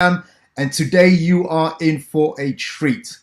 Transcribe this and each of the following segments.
And today you are in for a treat.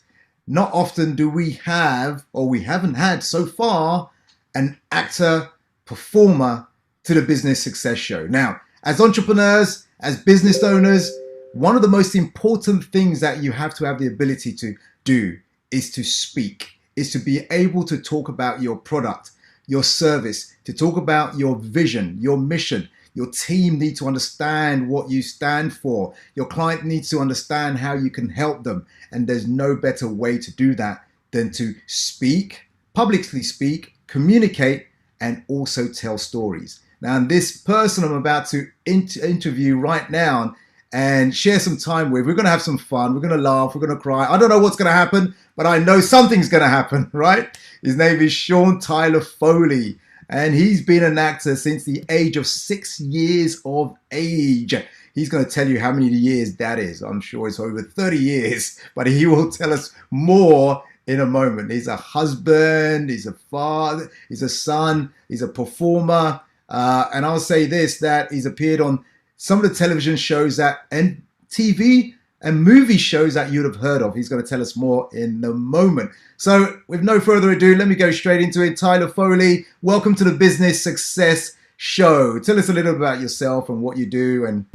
Not often do we have, or we haven't had so far, an actor performer to the Business Success Show. Now, as entrepreneurs, as business owners, one of the most important things that you have to have the ability to do is to speak, is to be able to talk about your product, your service, to talk about your vision, your mission. Your team needs to understand what you stand for. Your client needs to understand how you can help them. And there's no better way to do that than to speak, publicly speak, communicate, and also tell stories. Now, this person I'm about to interview right now and share some time with, we're going to have some fun. We're going to laugh. We're going to cry. I don't know what's going to happen, but I know something's going to happen, right? His name is Sean Tyler Foley. And he's been an actor since the age of 6 years of age. He's going to tell you how many years that is. I'm sure it's over 30 years, but he will tell us more in a moment. He's a husband, he's a father, he's a son, he's a performer. And I'll say this, that he's appeared on some of the television shows and TV and movie shows that you'd have heard of. He's going to tell us more in a moment. So with no further ado, let me go straight into it. Tyler Foley, welcome to the Business Success Show. Tell us a little about yourself and what you do. And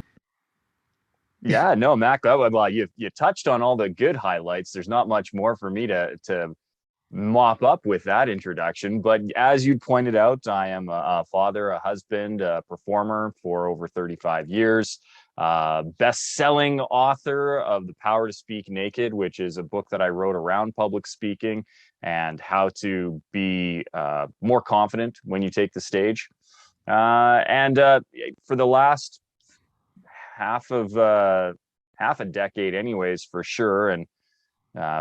yeah, no, Mac, you touched on all the good highlights. There's not much more for me to mop up with that introduction. But as you pointed out, I am a father, a husband, a performer for over 35 years. Best-selling author of The Power to Speak Naked, which is a book that I wrote around public speaking and how to be more confident when you take the stage. And for the last half a decade anyways, for sure, and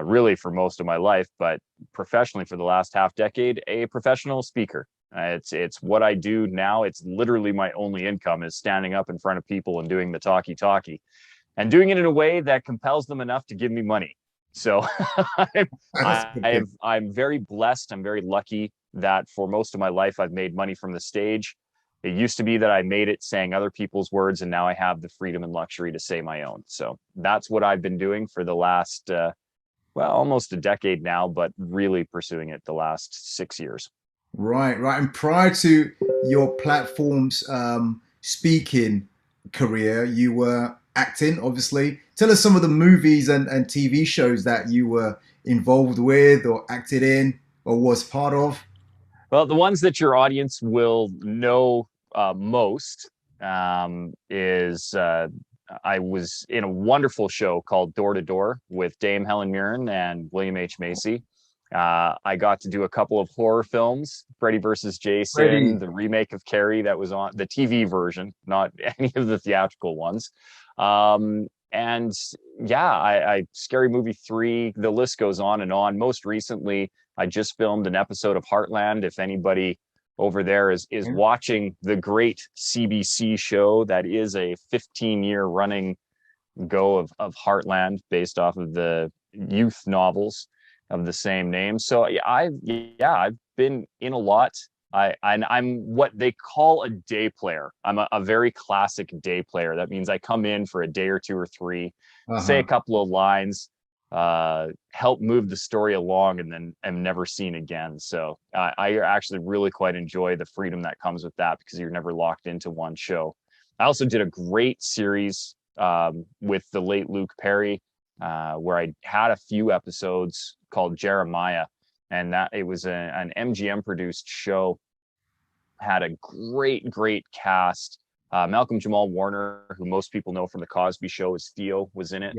really for most of my life, but professionally for the last half decade, a professional speaker. It's what I do now. It's literally my only income is standing up in front of people and doing the talkie, and doing it in a way that compels them enough to give me money. So I'm very blessed. I'm very lucky that for most of my life, I've made money from the stage. It used to be that I made it saying other people's words, and now I have the freedom and luxury to say my own. So that's what I've been doing for the last, almost a decade now, but really pursuing it the last 6 years. Right. And prior to your platform's speaking career, you were acting, obviously. Tell us some of the movies and TV shows that you were involved with or acted in or was part of. Well, the ones that your audience will know most is I was in a wonderful show called Door to Door with Dame Helen Mirren and William H. Macy. I got to do a couple of horror films, Freddy versus Jason, the remake of Carrie that was on the TV version, not any of the theatrical ones. And yeah, I Scary Movie 3, the list goes on and on. Most recently, I just filmed an episode of Heartland. If anybody over there is watching the great CBC show, that is a 15-year running go of Heartland based off of the youth novels of the same name. So I've been in a lot. I'm what they call a day player. I'm a very classic day player. That means I come in for a day or two or three, say a couple of lines, help move the story along, and then am never seen again. So I actually really quite enjoy the freedom that comes with that because you're never locked into one show. I also did a great series with the late Luke Perry, where I had a few episodes called Jeremiah, and that it was an MGM produced show, had a great cast. Malcolm Jamal Warner, who most people know from the Cosby Show as Theo, was in it.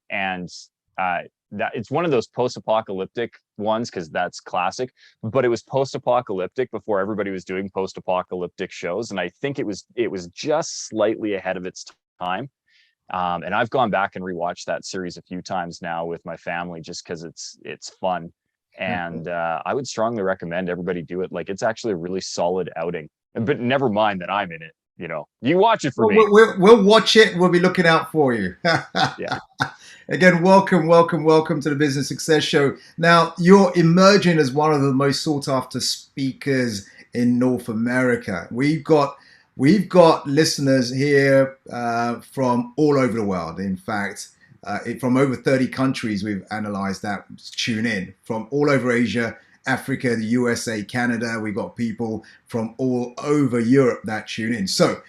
And that it's one of those post-apocalyptic ones because that's classic, but it was post-apocalyptic before everybody was doing post-apocalyptic shows, and I think it was just slightly ahead of its time. And I've gone back and rewatched that series a few times now with my family just because it's fun. And I would strongly recommend everybody do it. Like, it's actually a really solid outing. But never mind that I'm in it. You watch it for me. We'll watch it. We'll be looking out for you. Yeah. Again, welcome to the Business Success Show. Now, you're emerging as one of the most sought after speakers in North America. We've got We've got listeners here from all over the world. In fact, from over 30 countries we've analyzed that tune in. From all over Asia, Africa, the USA, Canada. We've got people from all over Europe that tune in. So,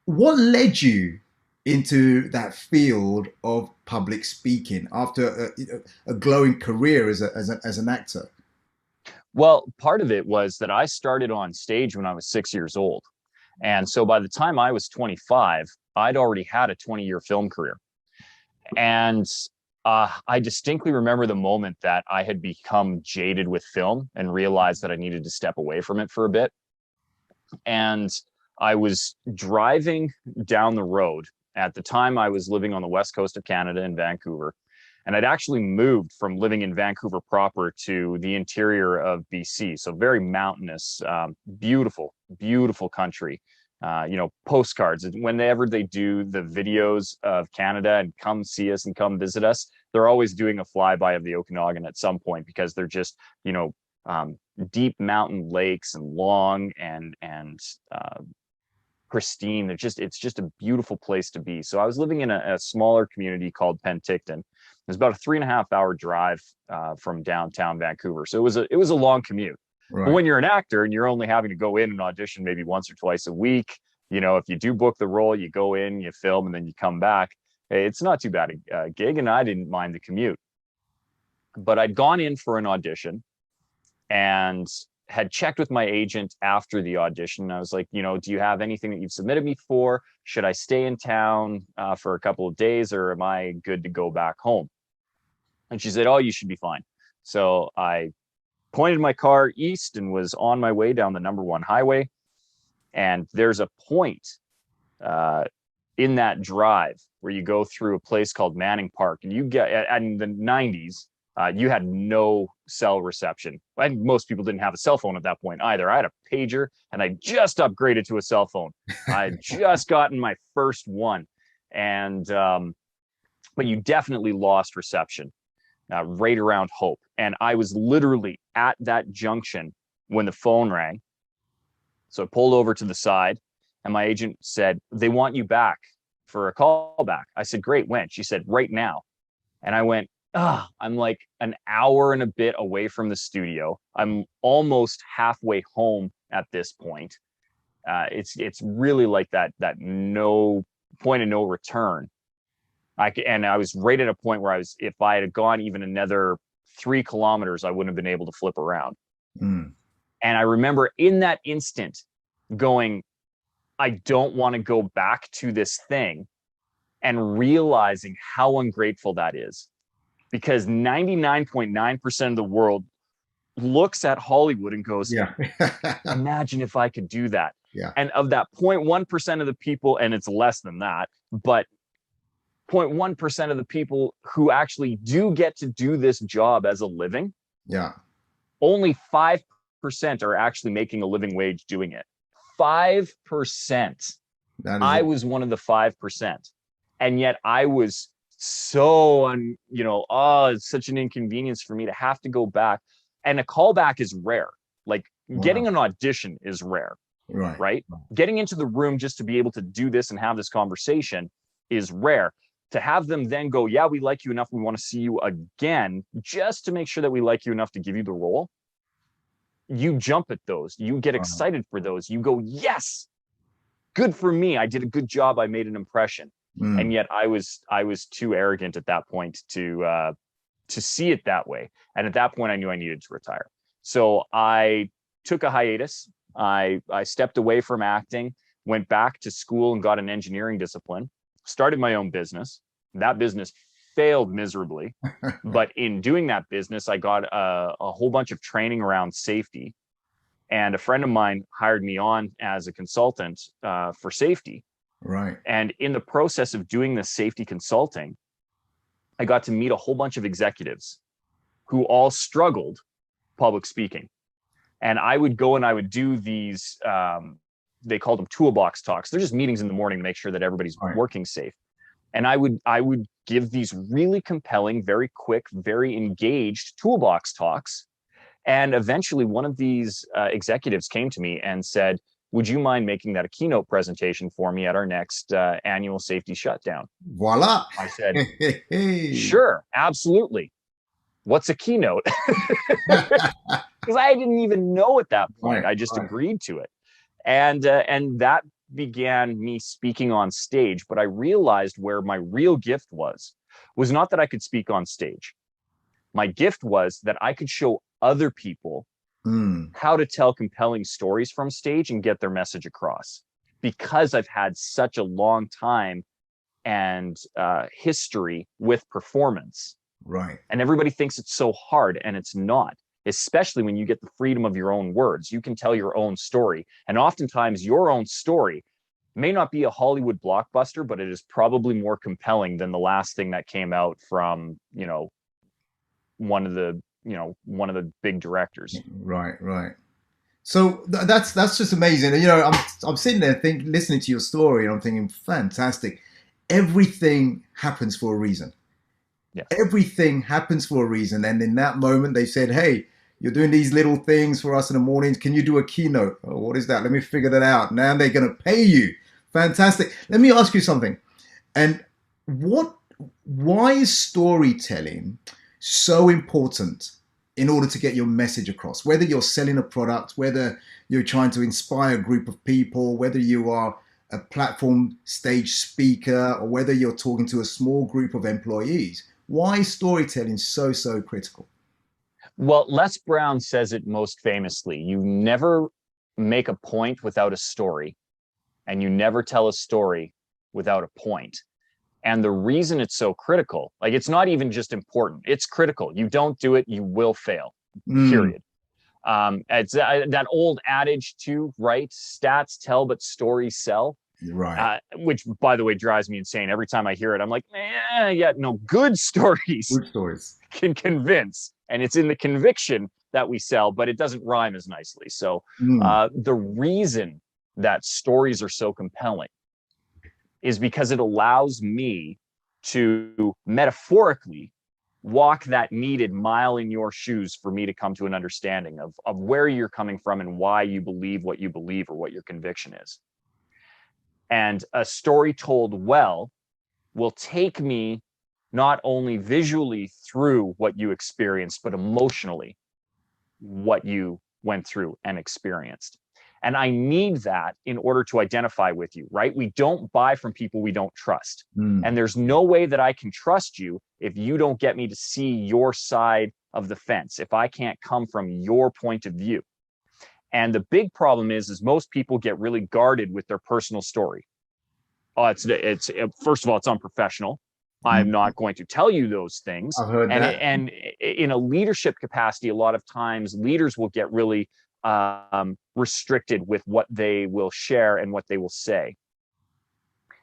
what led you into that field of public speaking after a glowing career as an actor? Well, part of it was that I started on stage when I was 6 years old. And so by the time I was 25, I'd already had a 20-year film career. And I distinctly remember the moment that I had become jaded with film and realized that I needed to step away from it for a bit. And I was driving down the road. At the time, I was living on the west coast of Canada in Vancouver. And I'd actually moved from living in Vancouver proper to the interior of BC. So very mountainous, beautiful, beautiful country. Postcards. Whenever they do the videos of Canada and come see us and come visit us, they're always doing a flyby of the Okanagan at some point because they're just, deep mountain lakes and long and pristine. It's just a beautiful place to be. So I was living in a smaller community called Penticton. It was about a 3.5 hour drive from downtown Vancouver. So it was a long commute. Right. But when you're an actor and you're only having to go in and audition maybe once or twice a week, if you do book the role, you go in, you film, and then you come back. It's not too bad a gig, and I didn't mind the commute. But I'd gone in for an audition and had checked with my agent after the audition. I was like, do you have anything that you've submitted me for? Should I stay in town for a couple of days, or am I good to go back home? And she said, oh, you should be fine. So I pointed my car east and was on my way down the number 1 highway. And there's a point in that drive where you go through a place called Manning Park, and you get, in the 90s, you had no cell reception. And most people didn't have a cell phone at that point either. I had a pager, and I just upgraded to a cell phone. I had just gotten my first one. And, but you definitely lost reception right around Hope. And I was literally at that junction when the phone rang. So I pulled over to the side, and my agent said, they want you back for a call back. I said, great, when? She said, right now. And I went, I'm like an hour and a bit away from the studio. I'm almost halfway home at this point. It's really like that no point of no return. I was right at a point where if I had gone even another 3 kilometers, I wouldn't have been able to flip around. Mm. And I remember in that instant going, I don't want to go back to this thing, and realizing how ungrateful that is. Because 99.9% of the world looks at Hollywood and goes, yeah. imagine if I could do that. Yeah. And of that 0.1% of the people, and it's less than that, but 0.1% of the people who actually do get to do this job as a living, yeah, only 5% are actually making a living wage doing it. 5%. I was one of the 5%. And yet I was so, it's such an inconvenience for me to have to go back. And a callback is rare. Like getting an audition is rare, right? Getting into the room just to be able to do this and have this conversation is rare. To have them then go, yeah, we like you enough, we want to see you again, just to make sure that we like you enough to give you the role. You jump at those. You get excited for those. You go, yes, good for me. I did a good job. I made an impression. Mm. And yet I was too arrogant at that point to see it that way. And at that point, I knew I needed to retire. So I took a hiatus. I stepped away from acting, went back to school and got an engineering discipline, started my own business. That business failed miserably. But in doing that business, I got a whole bunch of training around safety. And a friend of mine hired me on as a consultant for safety. Right. And in the process of doing this safety consulting, I got to meet a whole bunch of executives who all struggled public speaking. And I would go and I would do these, they called them toolbox talks. They're just meetings in the morning to make sure that everybody's working safe. And I would give these really compelling, very quick, very engaged toolbox talks. And eventually one of these executives came to me and said, Would you mind making that a keynote presentation for me at our next annual safety shutdown? Voila. I said, Hey. sure, absolutely. What's a keynote? Because I didn't even know at that point. Right, I just right. agreed to it, and that began me speaking on stage. But I realized where my real gift was not that I could speak on stage. My gift was that I could show other people Mm, how to tell compelling stories from stage and get their message across. Because I've had such a long time and history with performance, right. and everybody thinks it's so hard, and it's not. Especially when you get the freedom of your own words, you can tell your own story, and oftentimes your own story may not be a Hollywood blockbuster, but it is probably more compelling than the last thing that came out from one of the big directors. Right, right. So that's just amazing. You know, I'm sitting there listening to your story, and I'm thinking, fantastic. Everything happens for a reason. Yes. Everything happens for a reason. And in that moment, they said, "Hey, you're doing these little things for us in the mornings. Can you do a keynote? Oh, what is that? Let me figure that out." Now they're going to pay you. Fantastic. Let me ask you something. And what? Why is storytelling so important in order to get your message across? Whether you're selling a product, whether you're trying to inspire a group of people, whether you are a platform stage speaker, or whether you're talking to a small group of employees, why is storytelling so critical? Well, Les Brown says it most famously: you never make a point without a story, and you never tell a story without a point. And the reason it's so critical, like, it's not even just important, it's critical. You don't do it, you will fail, Mm, period. It's that old adage too, right? Stats tell, but stories sell. right. Which, by the way, drives me insane. Every time I hear it, I'm like, yeah, no, good stories Good stories. can convince, and it's in the conviction that we sell, but it doesn't rhyme as nicely. So Mm, the reason that stories are so compelling is because it allows me to metaphorically walk that needed mile in your shoes for me to come to an understanding of where you're coming from and why you believe or what your conviction is. And a story told well will take me not only visually through what you experienced, but emotionally what you went through and experienced. And I need that in order to identify with you, right? We don't buy from people we don't trust. mm, And there's no way that I can trust you if you don't get me to see your side of the fence, if I can't come from your point of view. And the big problem is most people get really guarded with their personal story. Oh, it's first of all, it's unprofessional. I'm mm. not going to tell you those things. I've heard that. And in a leadership capacity, a lot of times leaders will get really restricted with what they will share and what they will say.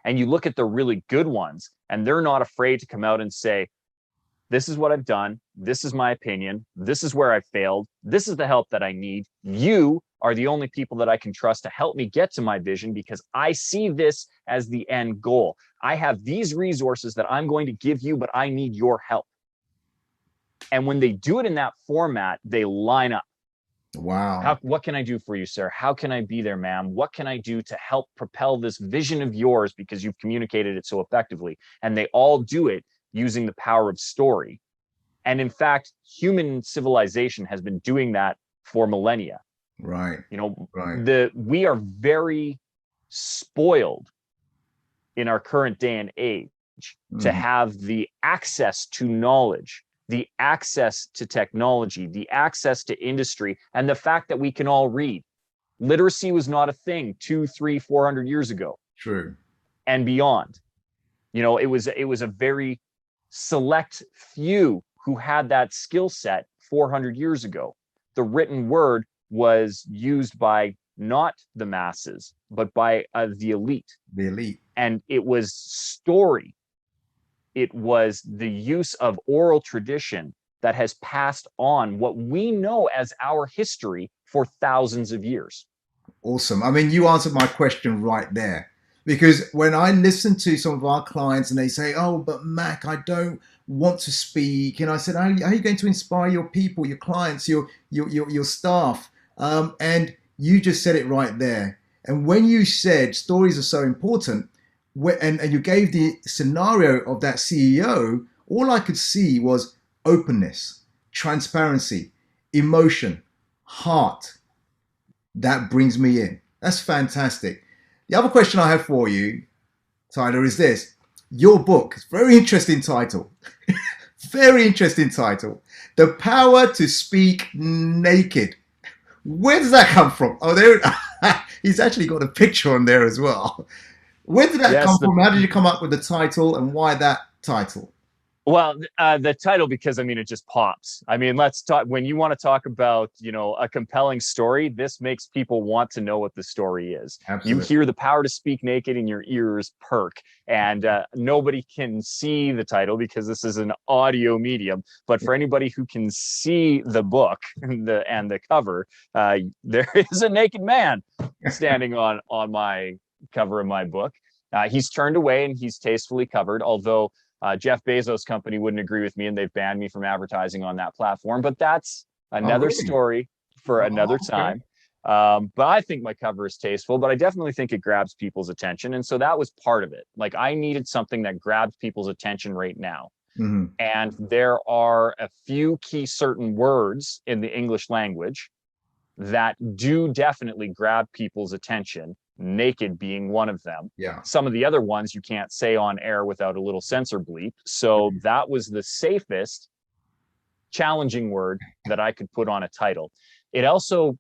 And you look at the really good ones, and they're not afraid to come out and say, this is what I've done. This is my opinion. This is where I failed. This is the help that I need. You are the only people that I can trust to help me get to my vision, because I see this as the end goal. I have these resources that I'm going to give you, but I need your help. And when they do it in that format, they line up. Wow. What can I do for you, sir? How can I be there, ma'am? What can I do to help propel this vision of yours, because you've communicated it so effectively? And they all do it using the power of story. And in fact, human civilization has been doing that for millennia. Right. You know, Right. we are very spoiled in our current day and age to Mm, have the access to knowledge, the access to technology, the access to industry, and the fact that we can all read. Literacy was not a thing 2, 3, 400 years ago true. and beyond. You know, it was a very select few who had that skill set 400 years ago. The written word was used by not the masses, but by the elite. The elite. And it was story. It was the use of oral tradition that has passed on what we know as our history for thousands of years. Awesome. I mean, you answered my question right there. Because when I listen to some of our clients and they say, "Oh, but Mac, I don't want to speak," and I said, how are you going to inspire your people, your clients, your staff?" And you just said it right there. And when you said stories are so important, and you gave the scenario of that CEO, all I could see was openness, transparency, emotion, heart. That brings me in. That's fantastic. The other question I have for you, Tyler, is this. Your book, very interesting title. Very interesting title. The Power to Speak Naked. Where does that come from? Oh, there. He's actually got a picture on there as well. Where did that Yes, come the from? How did you come up with the title, and why that title? Well, the title, because I mean, it just pops. I mean, let's talk. When you want to talk about, a compelling story, this makes people want to know what the story is. You Absolutely. hear the power to speak naked, and your ears perk. And nobody can see the title because this is an audio medium. But for anybody who can see the book and the cover, there is a naked man standing on my cover of my book. He's turned away and he's tastefully covered, although Jeff Bezos' company wouldn't agree with me and they've banned me from advertising on that platform. But that's Oh, another really? story for Oh, another okay. time. But I think my cover is tasteful, but I definitely think it grabs people's attention. And so that was part of it. Like I needed something that grabs people's attention right now. Mm-hmm. And there are a few key certain words in the English language that do definitely grab people's attention, naked being one of them. Yeah. Some of the other ones you can't say on air without a little censor bleep. So that was the safest, challenging word that I could put on a title. It also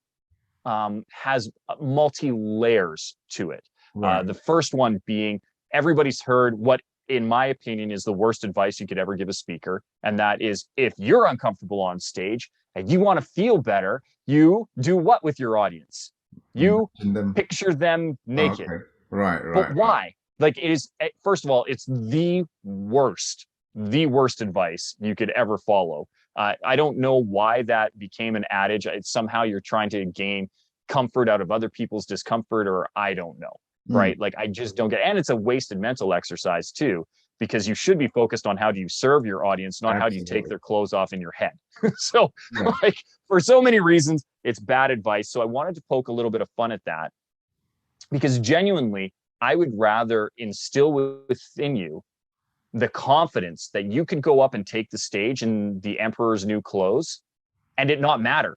has multi layers to it. Right. The first one being everybody's heard what, in my opinion, is the worst advice you could ever give a speaker. And that is if you're uncomfortable on stage and you want to feel better, you do what with your audience? You Imagine them. picture them Oh, naked. okay. Right. But Right. Right. why? Like it is, first of all, it's the worst advice you could ever follow. I don't know why that became an adage. It's somehow you're trying to gain comfort out of other people's discomfort, or I don't know, Mm, right? Like I just don't get it. And it's a wasted mental exercise too, because you should be focused on how do you serve your audience, not how do you take absolutely. their clothes off in your head. So Yeah. like for so many reasons, it's bad advice. So I wanted to poke a little bit of fun at that because genuinely, I would rather instill within you the confidence that you could go up and take the stage in the emperor's new clothes and it not matter,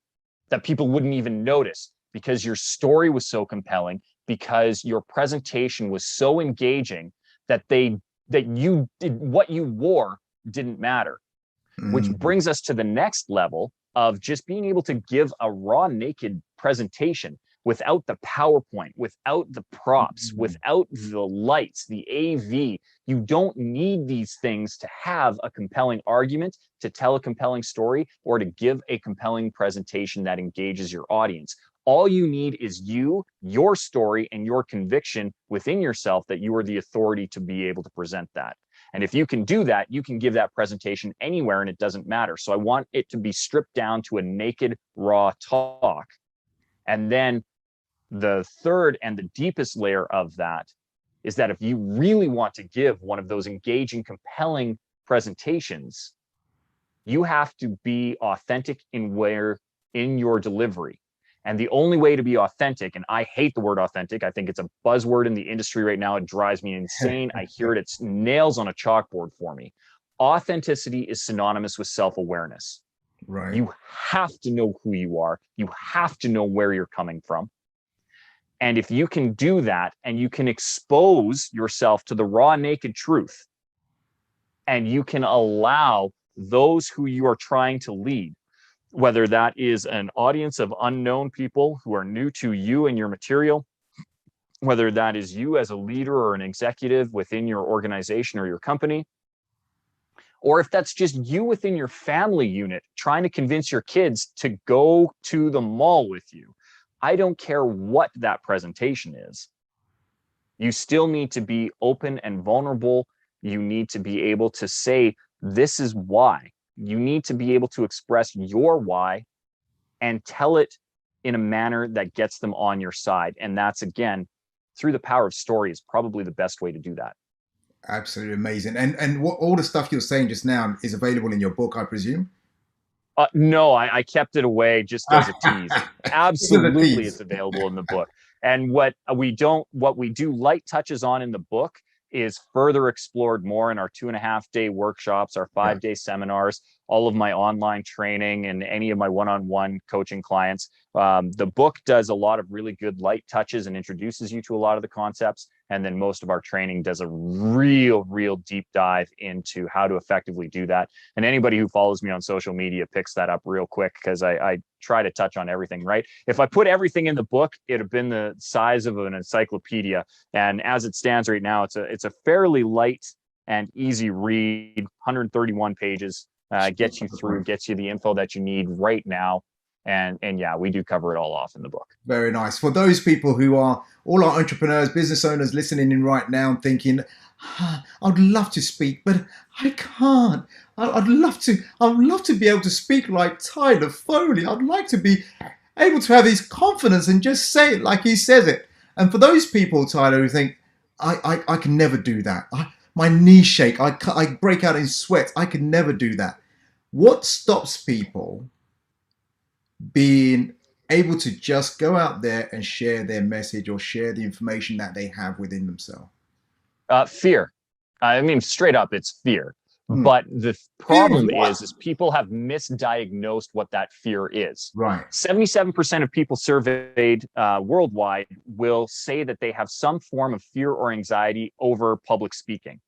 that people wouldn't even notice because your story was so compelling, because your presentation was so engaging that you did what you wore didn't matter. Which Mm, brings us to the next level of just being able to give a raw naked presentation without the PowerPoint, without the props, mm, without the lights, the AV. You don't need these things to have a compelling argument, to tell a compelling story, or to give a compelling presentation that engages your audience. All you need is you, your story, and your conviction within yourself that you are the authority to be able to present that. And if you can do that, you can give that presentation anywhere and it doesn't matter. So I want it to be stripped down to a naked, raw talk. And then the third and the deepest layer of that is that if you really want to give one of those engaging, compelling presentations, you have to be authentic in your delivery. And the only way to be authentic, and I hate the word authentic, I think it's a buzzword in the industry right now. It drives me insane. I hear it, it's nails on a chalkboard for me. Authenticity is synonymous with self awareness. right. You have to know who you are, you have to know where you're coming from. And if you can do that and you can expose yourself to the raw, naked truth, and you can allow those who you are trying to lead, whether that is an audience of unknown people who are new to you and your material, whether that is you as a leader or an executive within your organization or your company, or if that's just you within your family unit trying to convince your kids to go to the mall with you. I don't care what that presentation is. You still need to be open and vulnerable. You need to be able to say, this is why. You need to be able to express your why and tell it in a manner that gets them on your side. And that's, again, through the power of story is probably the best way to do that. Absolutely amazing. And what all the stuff you're saying just now is available in your book, I presume. No, I kept it away just as a tease. This is a Absolutely, tease. it's available in the book. And what we do light touches on in the book is further explored more in our 2.5-day workshops, our 5-day seminars, all of my online training, and any of my one-on-one coaching clients. The book does a lot of really good light touches and introduces you to a lot of the concepts. And then most of our training does a real deep dive into how to effectively do that. And anybody who follows me on social media picks that up real quick, because I try to touch on everything, right? If I put everything in the book, it'd have been the size of an encyclopedia. And as it stands right now, it's a fairly light and easy read, 131 pages, gets you through, gets you the info that you need right now. And yeah, we do cover it all off in the book. Very nice. For those people who are all our entrepreneurs, business owners listening in right now and thinking, I'd love to speak, but I can't. I'd love to be able to speak like Tyler Foley. I'd like to be able to have his confidence and just say it like he says it. And for those people, Tyler, who think, I can never do that. My knees shake. I break out in sweat. I can never do that. What stops people being able to just go out there and share their message or share the information that they have within themselves? Fear. I mean, straight up, it's fear. But the problem is people have misdiagnosed what that fear is. Right. 77% of people surveyed worldwide will say that they have some form of fear or anxiety over public speaking.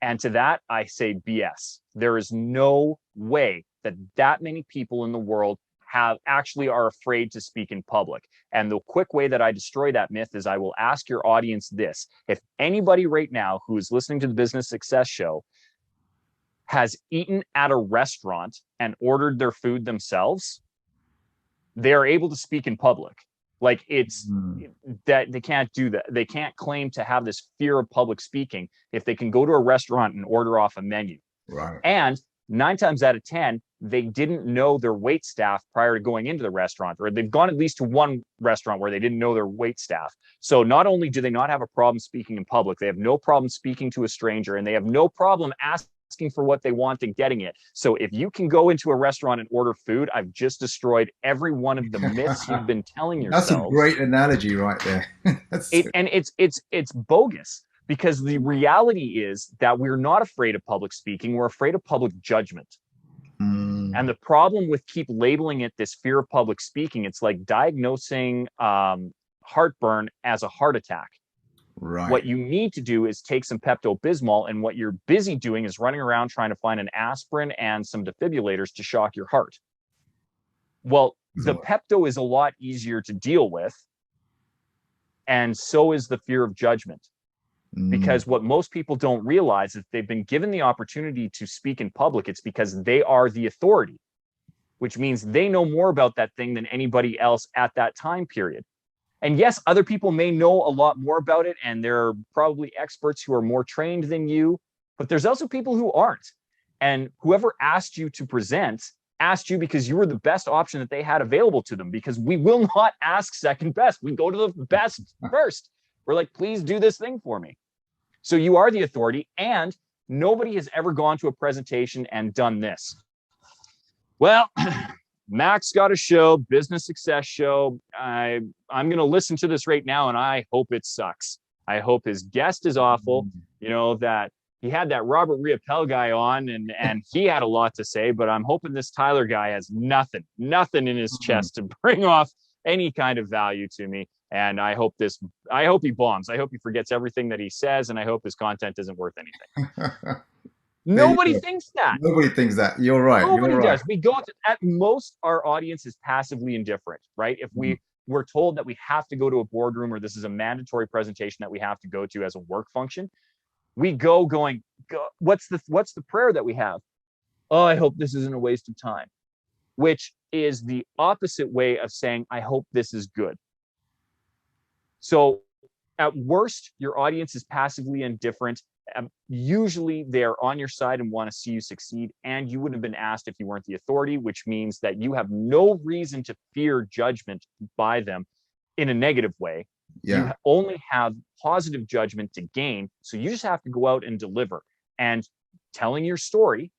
And to that, I say BS. There is no way that many people in the world are afraid to speak in public. And the quick way that I destroy that myth is I will ask your audience this. If anybody right now who is listening to the Business Success Show has eaten at a restaurant and ordered their food themselves, they are able to speak in public. Like, it's that they can't do that. They can't claim to have this fear of public speaking if they can go to a restaurant and order off a menu. Right. And 9 times out of 10, they didn't know their wait staff prior to going into the restaurant, or they've gone at least to one restaurant where they didn't know their wait staff. So not only do they not have a problem speaking in public, they have no problem speaking to a stranger, and they have no problem asking for what they want and getting it. So if you can go into a restaurant and order food, I've just destroyed every one of the myths you've been telling yourselves. That's a great analogy right there. It's bogus. Because the reality is that we're not afraid of public speaking. We're afraid of public judgment. And the problem with keep labeling it this fear of public speaking, it's like diagnosing heartburn as a heart attack. Right. What you need to do is take some Pepto-Bismol, and what you're busy doing is running around trying to find an aspirin and some defibrillators to shock your heart. Well, the Pepto is a lot easier to deal with, and so is the fear of judgment. Because what most people don't realize is they've been given the opportunity to speak in public. It's because they are the authority, which means they know more about that thing than anybody else at that time period. And yes, other people may know a lot more about it, and there are probably experts who are more trained than you, but there's also people who aren't. And whoever asked you to present asked you because you were the best option that they had available to them, because we will not ask second best. We go to the best first. We're like, please do this thing for me. So you are the authority, and nobody has ever gone to a presentation and done this. Well, Max got a show, Business Success Show. I'm going to listen to this right now, and I hope it sucks. I hope his guest is awful. You know, that he had that Robert Riopel guy on, and he had a lot to say, but I'm hoping this Tyler guy has nothing in his chest to bring off any kind of value to me. And I hope he bombs. I hope he forgets everything that he says, and I hope his content isn't worth anything. Nobody thinks that. Nobody thinks that. You're right. Nobody does. We go at most, our audience is passively indifferent, right? If we're told that we have to go to a boardroom, or this is a mandatory presentation that we have to go to as a work function, we go, what's the prayer that we have? Oh, I hope this isn't a waste of time, which is the opposite way of saying, I hope this is good. So at worst, your audience is passively indifferent. Usually they're on your side and want to see you succeed, and you wouldn't have been asked if you weren't the authority, which means that you have no reason to fear judgment by them in a negative way. Yeah. You only have positive judgment to gain. So you just have to go out and deliver, and telling your story,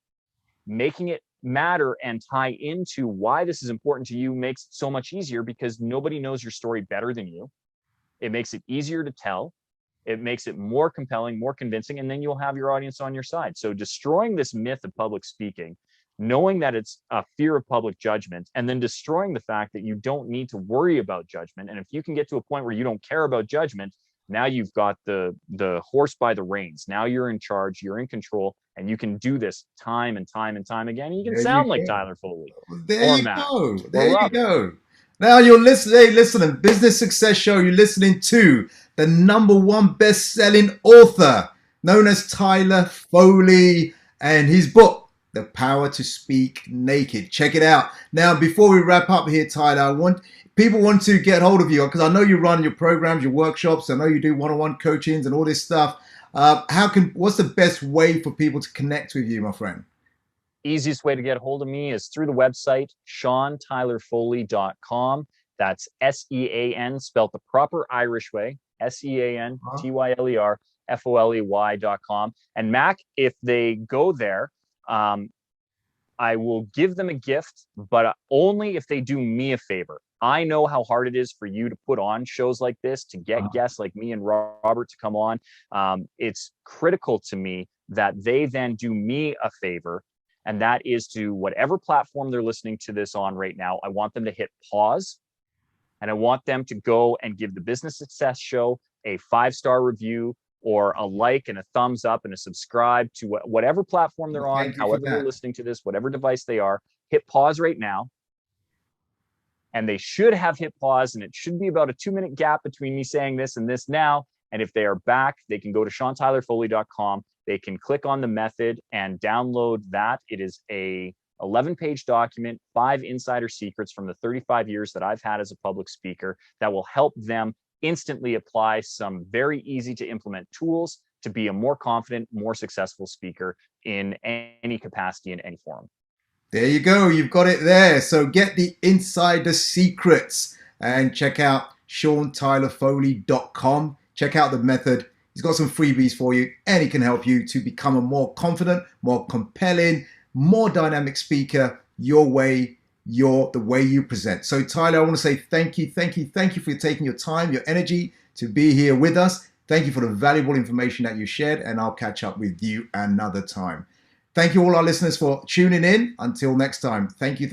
making it matter and tie into why this is important to you makes it so much easier, because nobody knows your story better than you. It makes it easier to tell. It makes it more compelling, more convincing, and then you'll have your audience on your side. So destroying this myth of public speaking, knowing that it's a fear of public judgment, and then destroying the fact that you don't need to worry about judgment. And if you can get to a point where you don't care about judgment, now you've got the horse by the reins. Now you're in charge, you're in control, and you can do this time and time and time again. And you can There you sound like go. Tyler Foley There or you Mac go. or There you Robert. go. Now you're listening. Hey, listen, Business Success Show. You're listening to the #1 best-selling author, known as Tyler Foley, and his book, The Power to Speak Naked. Check it out. Now, before we wrap up here, Tyler, people want to get hold of you because I know you run your programs, your workshops. I know you do one-on-one coachings and all this stuff. What's the best way for people to connect with you, my friend? Easiest way to get a hold of me is through the website, SeanTylerFoley.com. That's SEAN, spelled the proper Irish way, SeanTylerFoley.com. And Mac, if they go there, I will give them a gift, but only if they do me a favor. I know how hard it is for you to put on shows like this, to get guests like me and Robert to come on. It's critical to me that they then do me a favor, and that is to whatever platform they're listening to this on right now. I want them to hit pause, and I want them to go and give the Business Success Show a 5-star review, or a like and a thumbs up and a subscribe to whatever platform they're on, however they're listening to this, whatever device they are. Hit pause right now. And they should have hit pause, and it should be about a 2-minute gap between me saying this and this now. And if they are back, they can go to SeanTylerFoley.com. They can click on the method and download that. It is a 11-page document, 5 insider secrets from the 35 years that I've had as a public speaker that will help them instantly apply some very easy to implement tools to be a more confident, more successful speaker in any capacity, in any forum. There you go. You've got it there. So get the insider secrets and check out SeanTylerFoley.com. Check out the method. He's got some freebies for you, and he can help you to become a more confident, more compelling, more dynamic speaker your way, the way you present. So Tyler, I want to say thank you for taking your time, your energy to be here with us. Thank you for the valuable information that you shared, and I'll catch up with you another time. Thank you all our listeners for tuning in. Until next time, thank you.